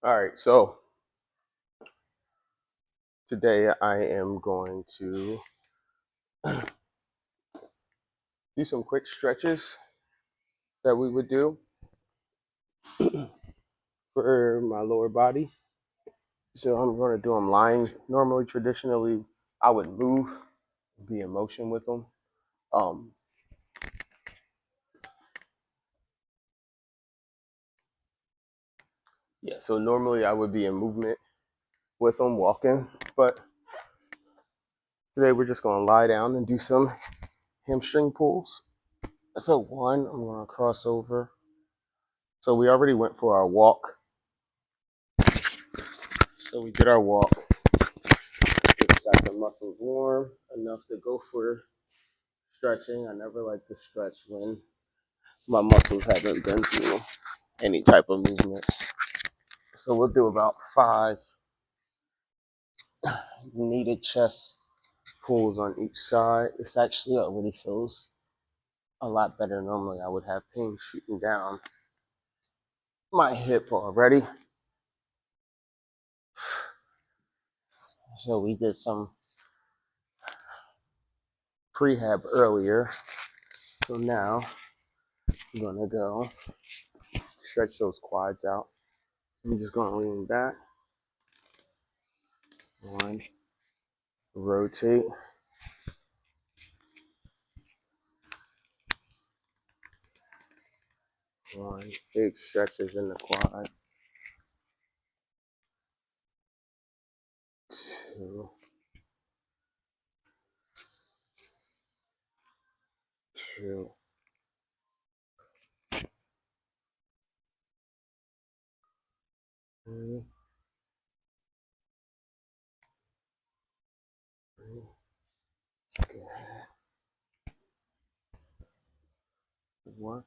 All right, so today I am going to do some quick stretches that we would do for my lower body. So I'm going to do them lying. Normally, traditionally, I would move, be in motion with them. Um, yeah, so normally I would be in movement with them, walking, but today we're just going to lie down and do some hamstring pulls. So one, I'm going to cross over. So we already went for our walk. So we did our walk. Got the muscles warm enough to go for stretching. I never like to stretch when my muscles haven't been through any type of movement. So we'll do about 5 needed chest pulls on each side. This actually already feels a lot better. Normally I would have pain shooting down my hip already. So we did some prehab earlier. So now I'm gonna go stretch those quads out. I'm just gonna lean back. One, rotate. One, big stretches in the quad. Two, two, three, three. Good. One.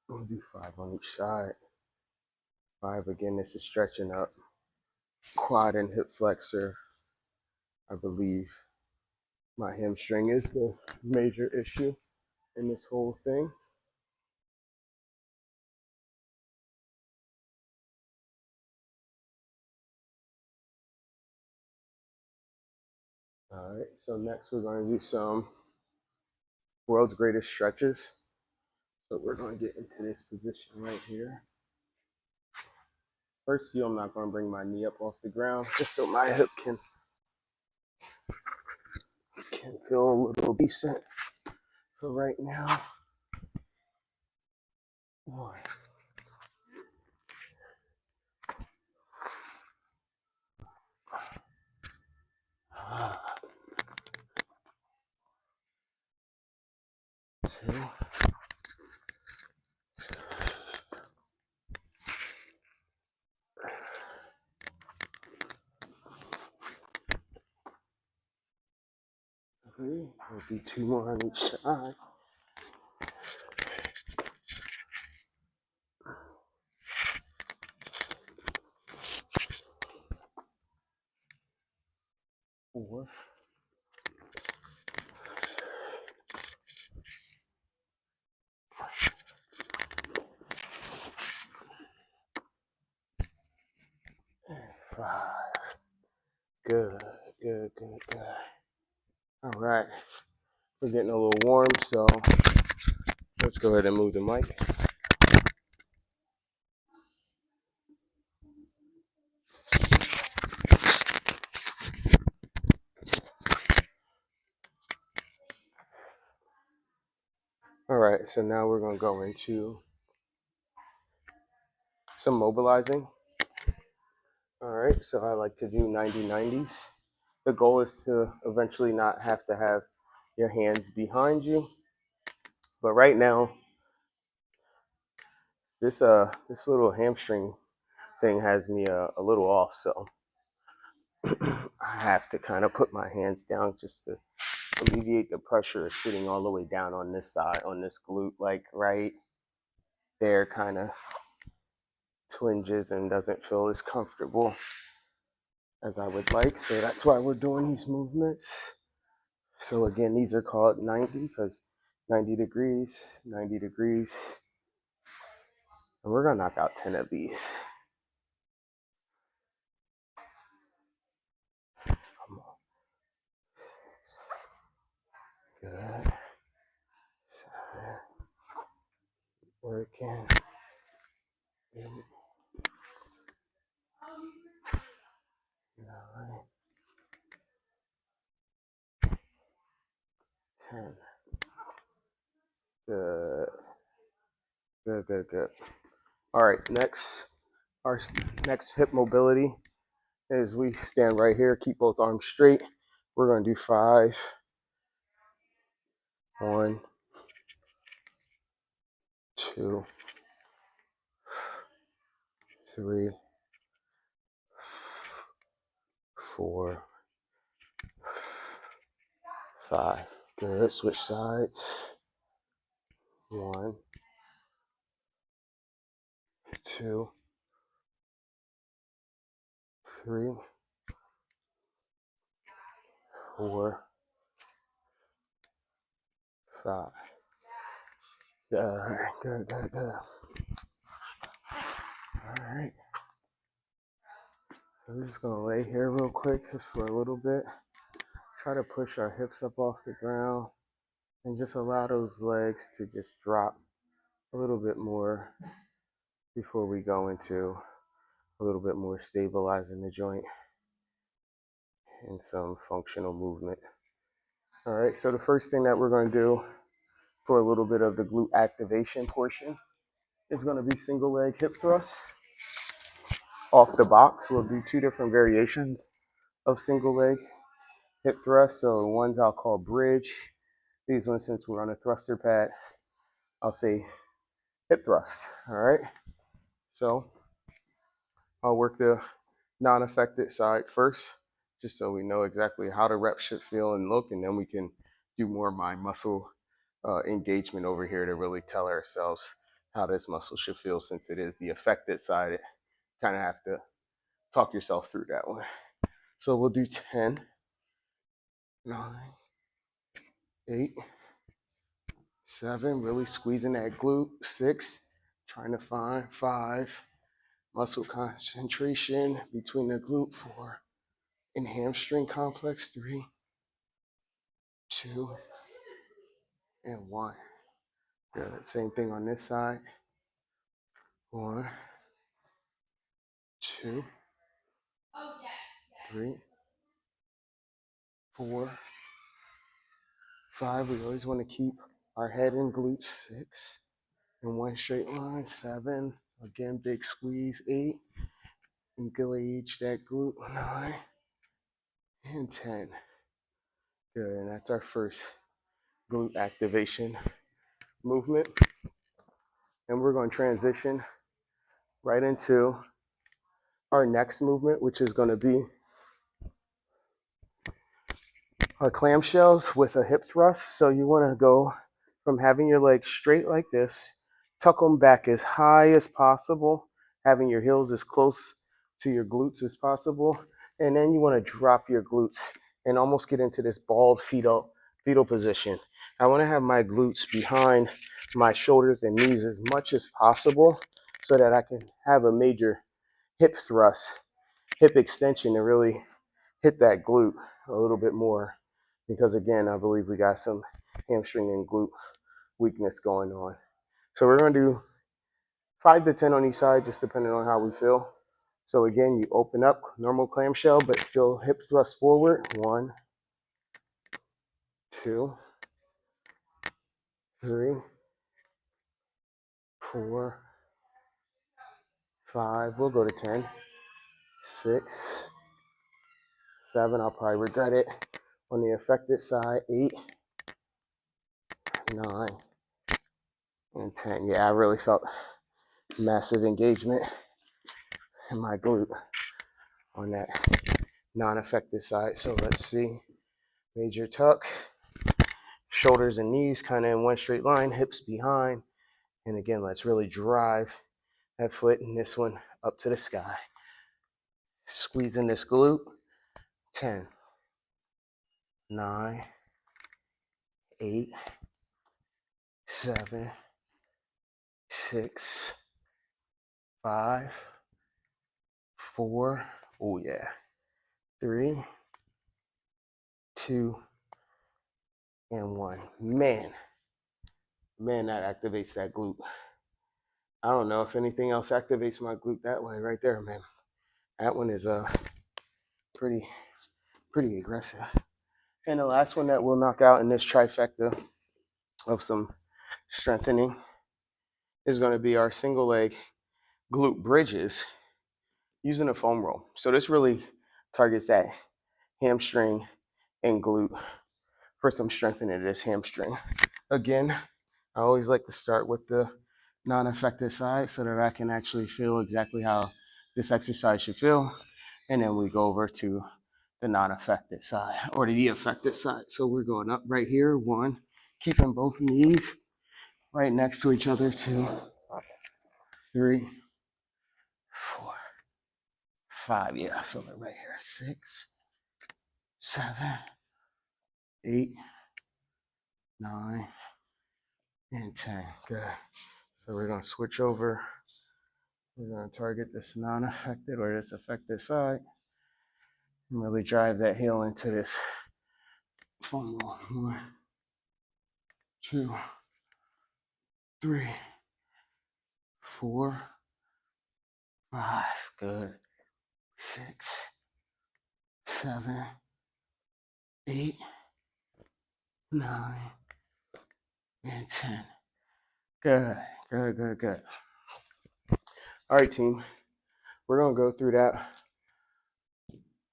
We'll do 5 on each side. 5 again. This is stretching up quad and hip flexor. I believe my hamstring is the major issue in this whole thing. All right. So next we're going to do some world's greatest stretches. So we're going to get into this position right here. First few, I'm not going to bring my knee up off the ground just so my hip can feel a little decent for right now. One. Two. 3. We'll do 2 more on each side. 4. 5. Good, good, good, good. All right. We're getting a little warm, so let's go ahead and move the mic. All right, so now we're going to go into some mobilizing. All right, so I like to do 90-90s. The goal is to eventually not have to have your hands behind you. But right now, this little hamstring thing has me a little off, so I have to kind of put my hands down just to alleviate the pressure of sitting all the way down on this side, on this glute, like right there, kind of twinges and doesn't feel as comfortable as I would like. So that's why we're doing these movements. So again, these are called 90 because 90 degrees, 90 degrees. And we're gonna knock out 10 of these. Come on. Good. 7. Working. 8. 9. 10. Good. Good, good, good. All right, our next hip mobility is we stand right here, keep both arms straight. We're gonna do 5. 1, 2, 3, 4, 5. Good. Switch sides. 1, 2, 3, 4, 5. Good. All right. Good, good, good. All right. So we're just gonna lay here real quick just for a little bit. Try to push our hips up off the ground and just allow those legs to just drop a little bit more before we go into a little bit more stabilizing the joint and some functional movement. All right, so the first thing that we're going to do for a little bit of the glute activation portion is going to be single leg hip thrusts off the box. We'll do 2 different variations of single leg hip thrust. So the ones I'll call bridge. These ones, since we're on a thruster pad, I'll say hip thrust. All right, so I'll work the non-affected side first, just so we know exactly how the rep should feel and look, and then we can do more mind muscle engagement over here to really tell ourselves how this muscle should feel. Since it is the affected side, it kind of have to talk yourself through that one. So we'll do 10, 9, 8, 7, really squeezing that glute. 6, trying to find 5, muscle concentration between the glute. 4, and hamstring complex. 3, 2, and 1. Good. Same thing on this side. 1, 2, 3, 4, 5. We always want to keep our head in glutes. 6, in one straight line. 7, again, big squeeze. 8, engage that glute. 9, and 10. Good. And that's our first glute activation movement. And we're going to transition right into our next movement, which is going to be our clamshells with a hip thrust. So you want to go from having your legs straight like this, tuck them back as high as possible, having your heels as close to your glutes as possible. And then you want to drop your glutes and almost get into this balled fetal position. I want to have my glutes behind my shoulders and knees as much as possible so that I can have a major hip thrust, hip extension to really hit that glute a little bit more. Because again, I believe we got some hamstring and glute weakness going on. So we're going to do 5 to 10 on each side, just depending on how we feel. So again, you open up, normal clamshell, but still hip thrust forward. 1, 2, 3, 4, 5. We'll go to 10. 6, 7. I'll probably regret it. On the affected side, 8, 9, and 10. Yeah, I really felt massive engagement in my glute on that non-affected side. So let's see. Major tuck, shoulders and knees kind of in one straight line, hips behind. And again, let's really drive that foot and this one up to the sky. Squeezing this glute. 10, 9, 8, 7, 6, 5, 4, oh yeah, 3, 2, and 1. Man, that activates that glute. I don't know if anything else activates my glute that way right there, man. That one is pretty aggressive. And the last one that we'll knock out in this trifecta of some strengthening is going to be our single leg glute bridges using a foam roll. So this really targets that hamstring and glute for some strengthening of this hamstring. Again, I always like to start with the non-affected side so that I can actually feel exactly how this exercise should feel. And then we go over to the non-affected side or the affected side. So we're going up right here, 1, keeping both knees right next to each other, 2, 3, 4, 5. Yeah, I feel it right here. 6, 7, 8, 9, and 10. Good. So we're going to switch over. We're going to target this non-affected or this affected side and really drive that heel into this foam roll. 1, 2, 3, 4, 5. Good. 6, 7, 8, 9, and 10. Good. All right, team. We're going to go through that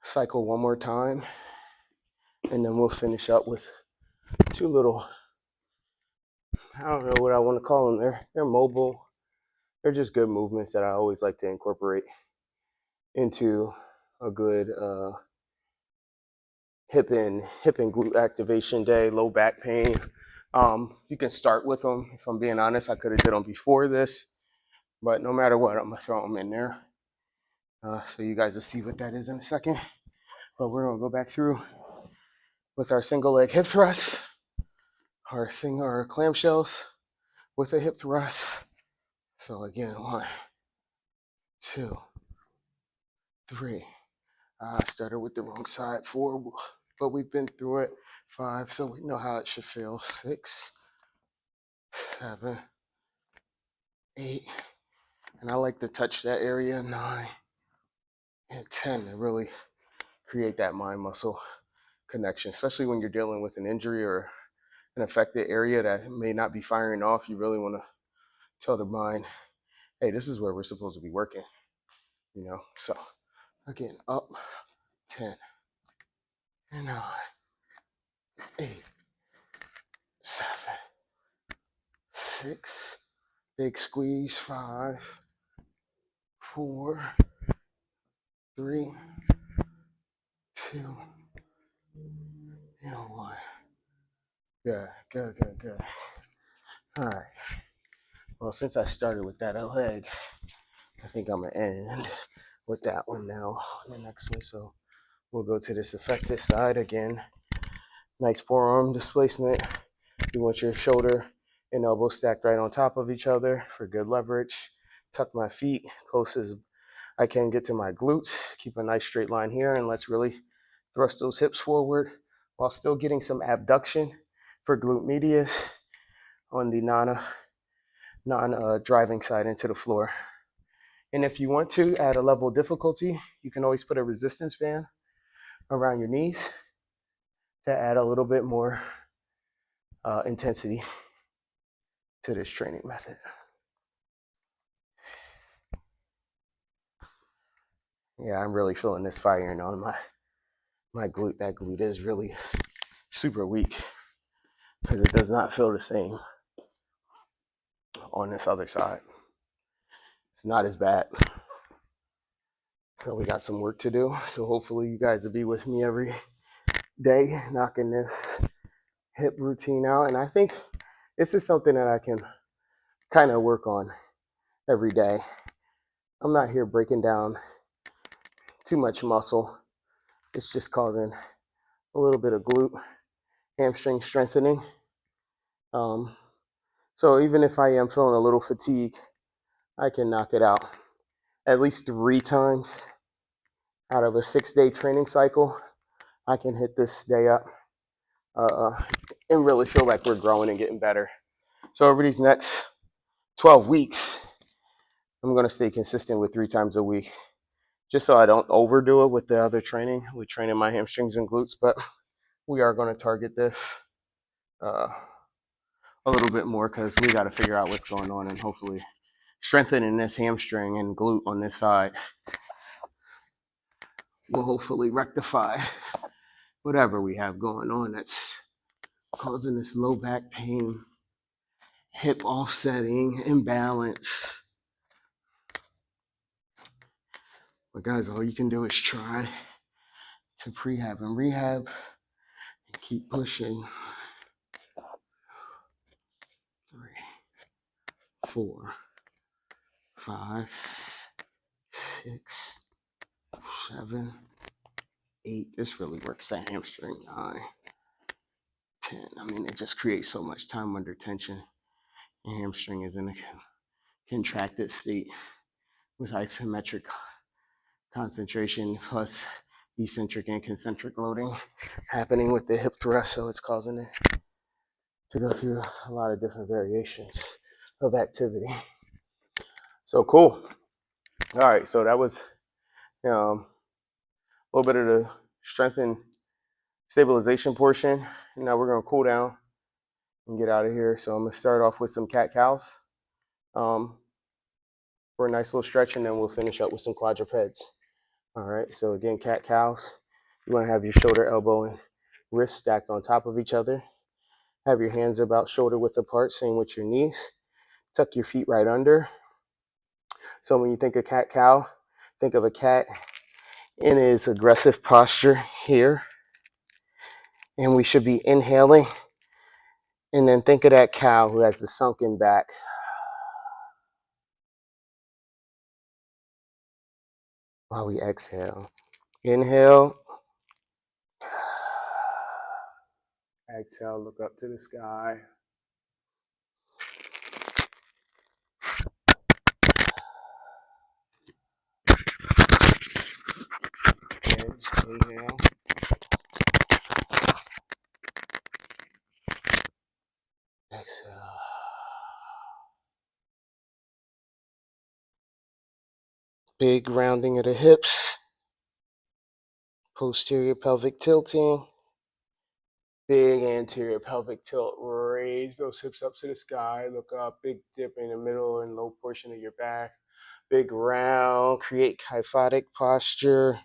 cycle one more time, and then we'll finish up with 2 little, I don't know what I want to call them. They're mobile. They're just good movements that I always like to incorporate into a good hip and glute activation day, low back pain. You can start with them. If I'm being honest, I could have did them before this, but no matter what, I'm gonna throw them in there. So you guys will see what that is in a second. But we're gonna go back through with our single leg hip thrust, our clamshells with a hip thrust. So again, 1, 2, 3. I started with the wrong side. 4, but we've been through it. 5, so we know how it should feel. 6, 7, 8, and I like to touch that area. 9 and 10 to really create that mind muscle connection, especially when you're dealing with an injury or an affected area that may not be firing off. You really want to tell the mind, hey, this is where we're supposed to be working, So again, up, 10, 9, 8, 7, 6, big squeeze, 5, 4, 3, 2, and 1. Good. All right. Well, since I started with that leg, I think I'm gonna end with that one now. The next one, so we'll go to this affected side again. Nice forearm displacement. You want your shoulder and elbow stacked right on top of each other for good leverage. Tuck my feet close as I can get to my glutes. Keep a nice straight line here, and let's really thrust those hips forward while still getting some abduction for glute medius on the non-driving side into the floor. And if you want to add a level of difficulty, you can always put a resistance band around your knees to add a little bit more intensity to this training method. Yeah, I'm really feeling this firing on my glute. That glute is really super weak because it does not feel the same on this other side. It's not as bad. So we got some work to do. So hopefully you guys will be with me every day, knocking this hip routine out. And I think this is something that I can kind of work on every day. I'm not here breaking down too much muscle. It's just causing a little bit of glute, hamstring strengthening. So even if I am feeling a little fatigued, I can knock it out at least 3 times out of a 6-day training cycle. I can hit this day up uh, and really feel like we're growing and getting better. So over these next 12 weeks, I'm going to stay consistent with 3 times a week, just so I don't overdo it with the other training, with training my hamstrings and glutes. But we are going to target this uh, a little bit more because we got to figure out what's going on, and hopefully strengthening this hamstring and glute on this side will hopefully rectify whatever we have going on that's causing this low back pain, hip offsetting, imbalance. But guys, all you can do is try to prehab and rehab and keep pushing. 3, 4, 5, 6, 7, 8. This really works that hamstring. 9, 10. I mean, it just creates so much time under tension. Your hamstring is in a contracted state with isometric concentration plus eccentric and concentric loading happening with the hip thrust, so it's causing it to go through a lot of different variations of activity. So cool. All right, so that was a little bit of the strength and stabilization portion. Now we're gonna cool down and get out of here. So I'm gonna start off with some cat cows for a nice little stretch, and then we'll finish up with some quadrupeds. All right, so again, cat cows. You wanna have your shoulder, elbow, and wrist stacked on top of each other. Have your hands about shoulder width apart, same with your knees. Tuck your feet right under. So when you think of cat cow, think of a cat in his aggressive posture here. And we should be inhaling. And then think of that cow who has the sunken back. While we exhale. Inhale. Exhale, look up to the sky. Inhale. Exhale. Big rounding of the hips. Posterior pelvic tilting. Big anterior pelvic tilt. Raise those hips up to the sky. Look up. Big dip in the middle and low portion of your back. Big round. Create kyphotic posture.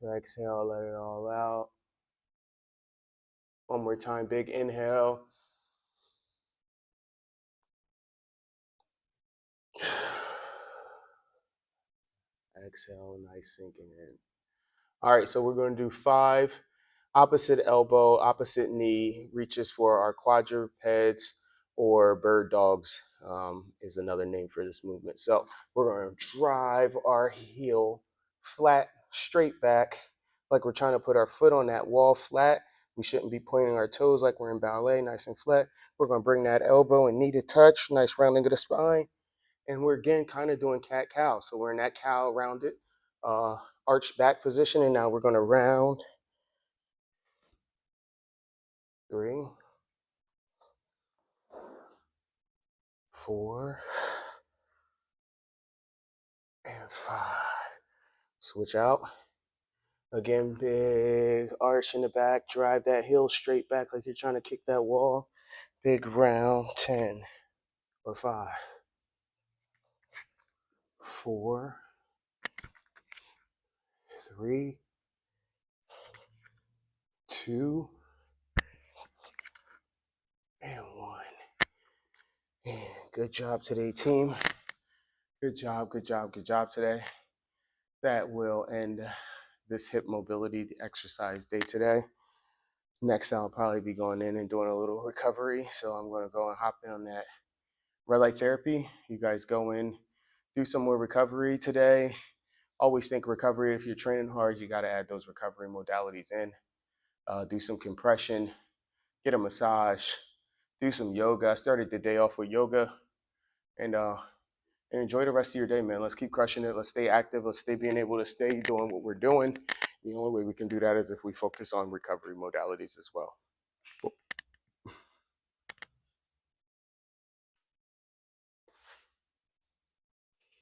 Exhale, let it all out. One more time. Big inhale. Exhale, nice sinking in. All right, so we're going to do 5 opposite elbow, opposite knee reaches for our quadrupeds, or bird dogs is another name for this movement. So we're going to drive our heel flat, straight back, like we're trying to put our foot on that wall flat. We shouldn't be pointing our toes like we're in ballet, nice and flat. We're going to bring that elbow and knee to touch, nice rounding of the spine. And we're again kind of doing cat cow. So we're in that cow rounded arch back position, and now we're going to round. 3, 4, and 5. Switch out. Again, big arch in the back. Drive that heel straight back like you're trying to kick that wall. Big round. 10 or 5, 4, 3, 2, and 1. And good job today, team. Good job, good job, good job today. That will end this hip mobility exercise day today. Next, I'll probably be going in and doing a little recovery. So I'm going to go and hop in on that red light therapy. You guys go in, do some more recovery today. Always think recovery. If you're training hard, you got to add those recovery modalities in. Do some compression, get a massage, do some yoga. I started the day off with yoga, and enjoy the rest of your day, man. Let's keep crushing it. Let's stay active. Let's stay being able to stay doing what we're doing. The only way we can do that is if we focus on recovery modalities as well.